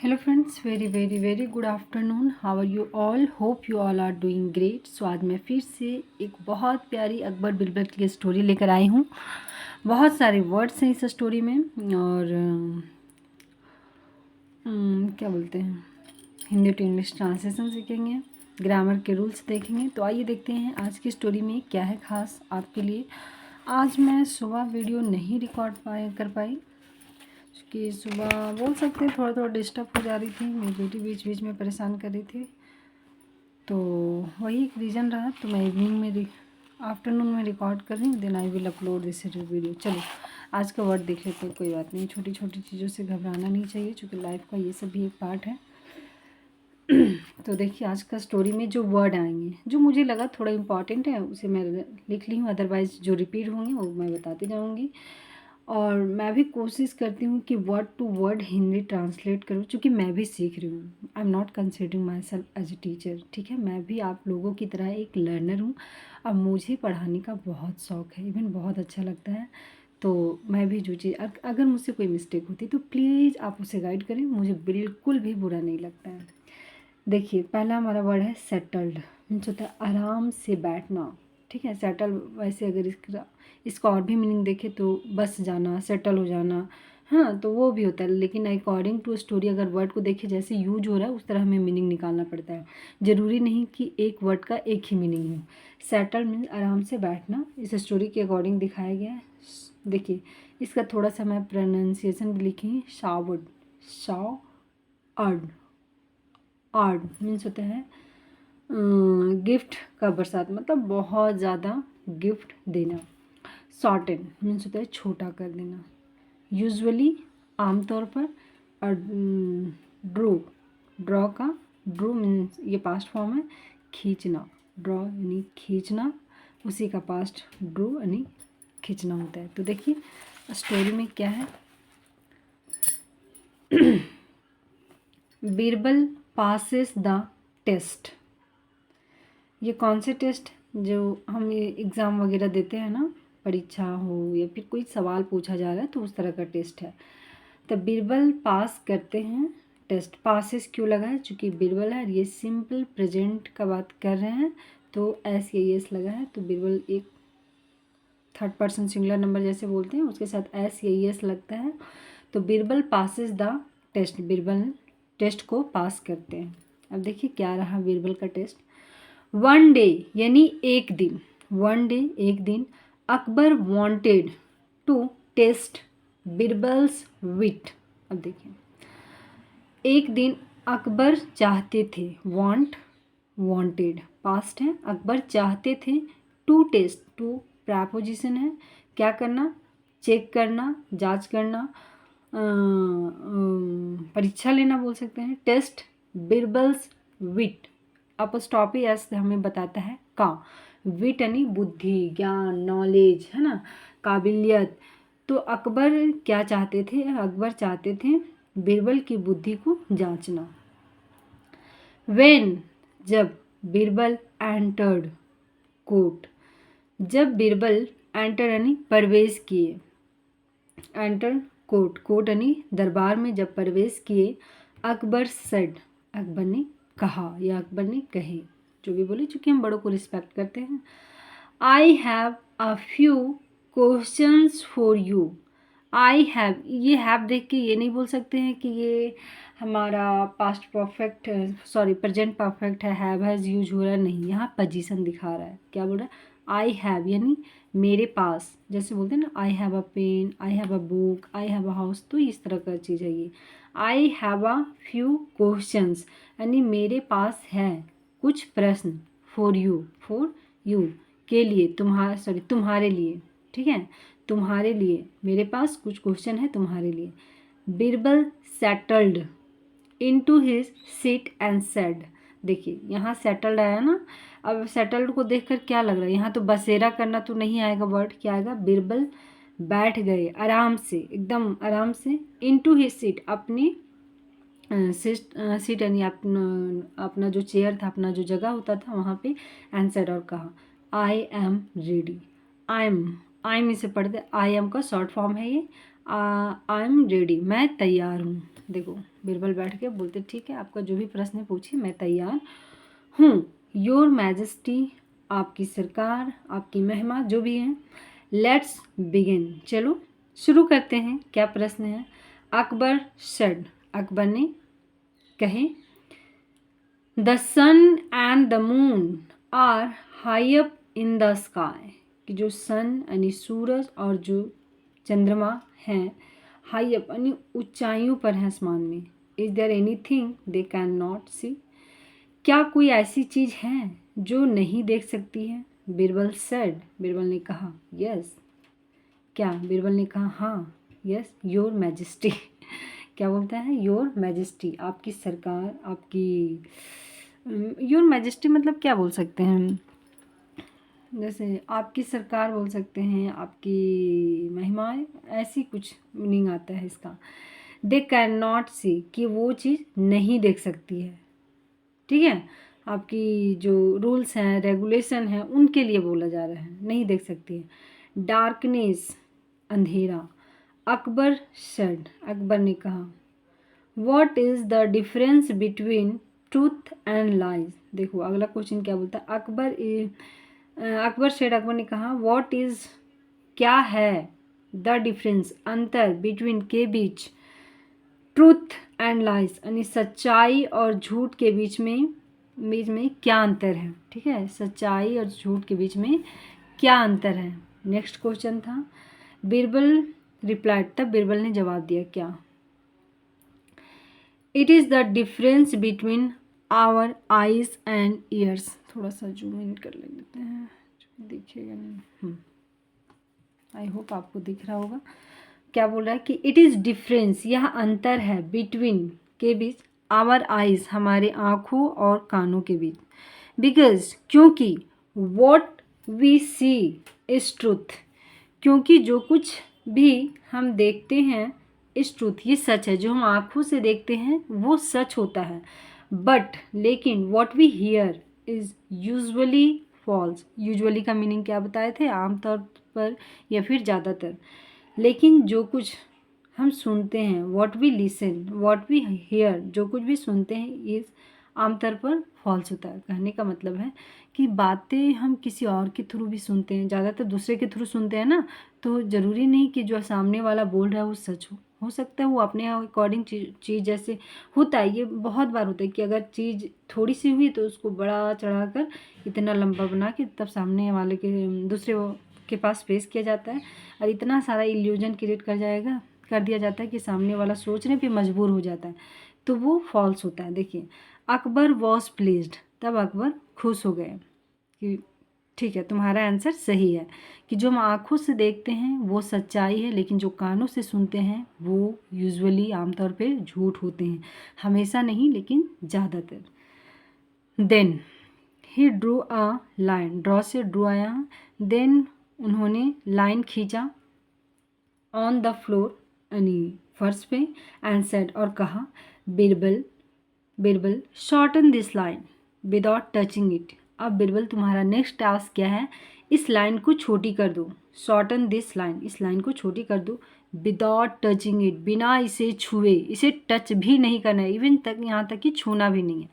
Hello friends, very good afternoon. How are you all? Hope you all are doing great. So आज मैं फिर से एक बहुत प्यारी अकबर बिरबल की स्टोरी लेकर आई हूँ। बहुत सारे वर्ड्स हैं इस स्टोरी में और क्या बोलते हैं, हिंदी टू इंग्लिश ट्रांसलेशन सीखेंगे, ग्रामर के रूल्स देखेंगे। तो आइए देखते हैं आज की स्टोरी में क्या है खास आपके लिए। आज मैं सुबह वीडियो नहीं रिकॉर्ड कर पाई कि सुबह बोल सकते हैं थोड़ा डिस्टर्ब हो जा रही थी, मेरी बेटी बीच बीच में परेशान कर रही थी, तो वही एक रीज़न रहा। तो मैं इवनिंग में आफ्टरनून में रिकॉर्ड कर रही हूँ, then I will upload this video. चलो आज का वर्ड देख लेते हैं। कोई बात नहीं, छोटी छोटी चीज़ों से घबराना नहीं चाहिए, क्योंकि लाइफ का ये सब भी एक पार्ट है। तो देखिए आज का स्टोरी में जो वर्ड आएंगे, जो मुझे लगा थोड़ा इम्पॉर्टेंट है, उसे मैं लिख ली हूँ। अदरवाइज़ जो रिपीट होंगे वो मैं बताती जाऊँगी। और मैं भी कोशिश करती हूँ कि word to word Hindi translate करूँ, क्योंकि मैं भी सीख रही हूँ। I am not considering myself as a teacher, ठीक है। मैं भी आप लोगों की तरह एक लर्नर हूँ और मुझे पढ़ाने का बहुत शौक़ है, इवन बहुत अच्छा लगता है। तो मैं भी जो चीज़ अगर मुझसे कोई मिस्टेक होती तो प्लीज़ आप उसे गाइड करें, मुझे बिल्कुल भी बुरा नहीं लगता है। देखिए पहला हमारा वर्ड है सेटल्ड, मीन्स होता है आराम से बैठना, ठीक है। सेटल वैसे अगर इसका और भी मीनिंग देखें तो बस जाना, सेटल हो जाना, है ना, तो वो भी होता है। लेकिन अकॉर्डिंग टू स्टोरी अगर वर्ड को देखें जैसे यूज हो रहा है उस तरह हमें मीनिंग निकालना पड़ता है। ज़रूरी नहीं कि एक वर्ड का एक ही मीनिंग हो। सेटल मीन्स आराम से बैठना, इस स्टोरी के अकॉर्डिंग दिखाया गया है। देखिए इसका थोड़ा सा मैं प्रोनाउंसिएशन भी लिखी, शावड, शाव अर्ड। आर्ड मीन्स होता है गिफ्ट का बरसात, मतलब बहुत ज़्यादा गिफ्ट देना। शॉर्टन मीन्स होता है छोटा कर देना। यूजुअली आमतौर पर। और ड्रो, ड्रॉ का ड्रो मीन्स ये पास्ट फॉर्म है, खींचना। ड्रॉ यानी खींचना, उसी का पास्ट ड्रो यानी खींचना होता है। तो देखिए स्टोरी में क्या है। Birbal passes the test. ये कौन से टेस्ट, जो हम एग्ज़ाम वगैरह देते हैं ना, परीक्षा हो या फिर कोई सवाल पूछा जा रहा है तो उस तरह का टेस्ट है। तो बीरबल पास करते हैं टेस्ट। पासेस क्यों लगा है, चूँकि बीरबल है, ये सिंपल प्रेजेंट का बात कर रहे हैं तो एस या एस लगा है। तो बीरबल एक थर्ड पर्सन सिंगुलर नंबर जैसे बोलते हैं, उसके साथ एस या एस लगता है। तो Birbal passes the test, Birbal test को पास करते हैं। अब देखिए क्या रहा बीरबल का टेस्ट। वन डे यानी एक दिन, वन डे एक दिन, Akbar wanted to test Birbal's wit. अब देखिए एक दिन अकबर चाहते थे, वांट वांटेड पास्ट है, अकबर चाहते थे, टू टेस्ट, टू प्रपोजिशन है, क्या करना, चेक करना, जांच करना, परीक्षा लेना बोल सकते हैं। टेस्ट बीरबल्स विट, अपस्टॉपी एस हमें बताता है का, विट यानी बुद्धि, ज्ञान, नॉलेज, है ना, काबिलियत। तो अकबर क्या चाहते थे, अकबर चाहते थे बीरबल की बुद्धि को जांचना। व्हेन जब, बीरबल एंटर्ड कोर्ट, जब बीरबल एंटर यानी प्रवेश किए, एंटर कोर्ट, कोर्ट यानी दरबार में जब प्रवेश किए, अकबर सेड, अकबर ने कहा या अकबर ने कहे, जो भी बोले, चूँकि हम बड़ों को रिस्पेक्ट करते हैं। आई have a few questions for you. I have, ये हैव देख के ये नहीं बोल सकते हैं कि ये हमारा past perfect, sorry present perfect है, हैव हैज़ यूज हो रहा है, नहीं, यहाँ पोजीशन दिखा रहा है। क्या बोल रहा है, आई हैव यानी मेरे पास, जैसे बोलते हैं ना, I have a pen, I have a book, I have a house, तो इस तरह का चीज़ है ये। I have a few questions यानी मेरे पास है कुछ प्रश्न, फॉर यू के लिए, तुम्हारे लिए, ठीक है, तुम्हारे लिए, मेरे पास कुछ क्वेश्चन है तुम्हारे लिए। Birbal settled into his seat and said. देखिए यहाँ सेटल्ड आया ना, अब सेटल्ड को देखकर क्या लग रहा है, यहाँ तो बसेरा करना तो नहीं आएगा वर्ड, क्या आएगा, बीरबल बैठ गए आराम से, एकदम आराम से, इनटू हिज सीट, अपनी सीट यानी अपना जो चेयर था, अपना जो जगह होता था वहाँ पे, एंड सेड और कहा, I am ready. I am इसे पढ़ते, आई एम का शॉर्ट फॉर्म है ये, आई एम रेडी, मैं तैयार हूँ। देखो बीरबल बैठ के बोलते ठीक है, आपका जो भी प्रश्न पूछिए, मैं तैयार हूँ। योर मैजेस्टी, आपकी सरकार, आपकी महिमा, जो भी है। लेट्स बिगिन, चलो शुरू करते हैं। क्या प्रश्न है? अकबर सेड, अकबर ने कहे, the sun and the moon are high up in the sky, कि जो सन यानी सूरज और जो चंद्रमा हैं हाई अप यानी ऊंचाइयों पर हैं आसमान में। Is there anything they can not see, क्या कोई ऐसी चीज़ है जो नहीं देख सकती है? बीरबल सेड, बीरबल ने कहा, यस, क्या? बीरबल ने कहा हाँ, यस, योर मैजेस्टी। क्या बोलता है? योर मैजेस्टी, आपकी सरकार, आपकी योर मैजेस्टी मतलब क्या बोल सकते हैं हम? जैसे आपकी सरकार बोल सकते हैं, आपकी महिमाएं, ऐसी कुछ मीनिंग आता है इसका। दे कैन नॉट सी, कि वो चीज़ नहीं देख सकती है, ठीक है। आपकी जो रूल्स हैं, रेगुलेशन हैं, उनके लिए बोला जा रहा है, नहीं देख सकती है। डार्कनेस, अंधेरा। अकबर सेड, अकबर ने कहा, what is the difference between truth and lies. देखो अगला क्वेश्चन क्या बोलता है। अकबर सेड, अकबर ने कहा, व्हाट इज़, क्या है, द डिफरेंस, अंतर, बिटवीन, के बीच, ट्रूथ एंड लाइज यानी सच्चाई और झूठ के बीच में क्या अंतर है, ठीक है। सच्चाई और झूठ के बीच में क्या अंतर है। नेक्स्ट क्वेश्चन था। बीरबल रिप्लाइड, तब बीरबल ने जवाब दिया क्या? It is the difference between our eyes and ears. थोड़ा सा जूम इन कर लेते हैं, दिखेगा नहीं। आई होप आपको दिख रहा होगा। क्या बोल रहा है कि इट इज़ डिफरेंस, यह अंतर है, बिटवीन, के बीच, आवर आइज, हमारे आँखों और कानों के बीच। बिकॉज, क्योंकि, what we see is truth, क्योंकि जो कुछ भी हम देखते हैं इज ट्रूथ, ये सच है। जो हम आँखों से देखते हैं वो सच होता है। बट, लेकिन, what we hear is usually false. Usually का मीनिंग क्या बताए थे? आमतौर पर या फिर ज़्यादातर। लेकिन जो कुछ हम सुनते हैं, what we listen, what we hear, जो कुछ भी सुनते हैं इस आमतौर पर फॉल्स होता है। कहने का मतलब है कि बातें हम किसी और के थ्रू भी सुनते हैं, ज़्यादातर दूसरे के थ्रू सुनते हैं ना, तो ज़रूरी नहीं कि जो सामने वाला बोल रहा है वो सच हो सकता है वो अपने अकॉर्डिंग चीज़, जैसे होता है, ये बहुत बार होता है कि अगर चीज़ थोड़ी सी हुई तो उसको बड़ा चढ़ा कर इतना लंबा बना के तब सामने वाले के दूसरे के पास पेश किया जाता है, और इतना सारा इल्यूजन क्रिएट कर दिया जाता है कि सामने वाला सोचने पे मजबूर हो जाता है, तो वो फॉल्स होता है। देखिए, अकबर वॉज प्लीज्ड, तब अकबर खुश हो गए कि ठीक है, तुम्हारा आंसर सही है, कि जो हम आँखों से देखते हैं वो सच्चाई है, लेकिन जो कानों से सुनते हैं वो यूजुअली आमतौर पे झूठ होते हैं। हमेशा नहीं, लेकिन ज़्यादातर। Then he drew a line, draw से ड्रू आया। देन उन्होंने लाइन खींचा ऑन द फ्लोर यानी फर्श पे, एंड सेड, और कहा, Birbal shorten this line without touching it. अब बिरबल तुम्हारा नेक्स्ट टास्क क्या है? इस लाइन को छोटी कर दो। शॉर्टन दिस लाइन, इस लाइन को छोटी कर दो, विदाउट टचिंग इट, बिना इसे छुए, इसे टच भी नहीं करना है, इवन तक यहाँ तक कि छूना भी नहीं है।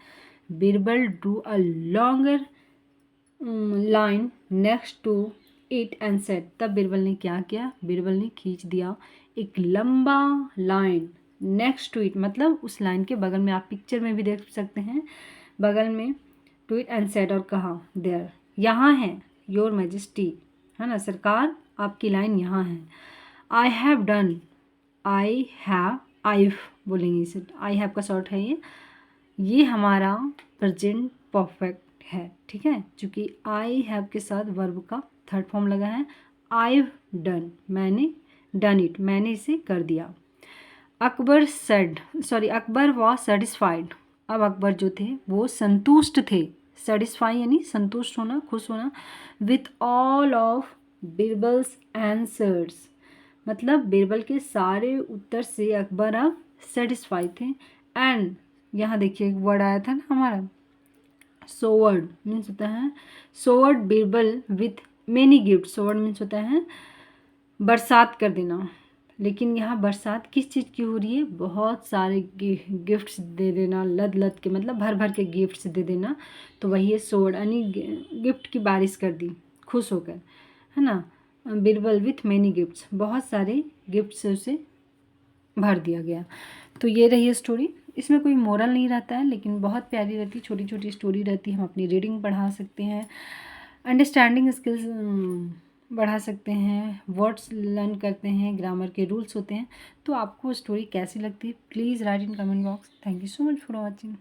Birbal drew a longer line next to it and said, तब बिरबल ने क्या किया? बिरबल ने खींच दिया एक लंबा लाइन नेक्स्ट टू इट, मतलब उस लाइन के बगल में, आप पिक्चर में भी देख सकते हैं, बगल में, टू इट एंड सेड, और कहा, देयर, यहाँ है, योर मैजेस्टी, है ना, सरकार, आपकी लाइन यहाँ है। आई हैव डन, आई बोलेंगे इसे, आई हैव का शॉर्ट है ये हमारा प्रेजेंट परफेक्ट है, ठीक है, क्योंकि आई हैव के साथ वर्ब का थर्ड फॉर्म लगा है। आई डन, मैंने, डन इट, मैंने इसे कर दिया। अकबर वॉज सेटिस्फाइड, अब अकबर जो थे वो संतुष्ट थे। सेटिस्फाई यानी संतुष्ट होना, खुश होना। With all of Birbal's answers, मतलब बिरबल के सारे उत्तर से अकबर अब सेटिस्फाई थे। एंड यहाँ देखिए एक वर्ड आया था ना हमारा, सोवर्ड मीन्स होता है, showered Birbal with many gift, showered means होता है बरसात कर देना, लेकिन यहाँ बरसात किस चीज़ की हो रही है, बहुत सारे गिफ्ट्स दे देना, लद लद के, मतलब भर भर के गिफ्ट्स दे देना। तो वही है सोड, यानी गिफ्ट की बारिश कर दी खुश होकर, है ना। बिरबल विथ मैनी गिफ्ट्स, बहुत सारे गिफ्ट से उसे भर दिया गया। तो ये रही है स्टोरी। इसमें कोई मोरल नहीं रहता है, लेकिन बहुत प्यारी रहती है, छोटी छोटी स्टोरी रहती है। हम अपनी रीडिंग बढ़ा सकते हैं, अंडरस्टैंडिंग स्किल्स बढ़ा सकते हैं, वर्ड्स लर्न करते हैं, ग्रामर के रूल्स होते हैं। तो आपको स्टोरी कैसी लगती है, please write in comment box. Thank you so much for watching.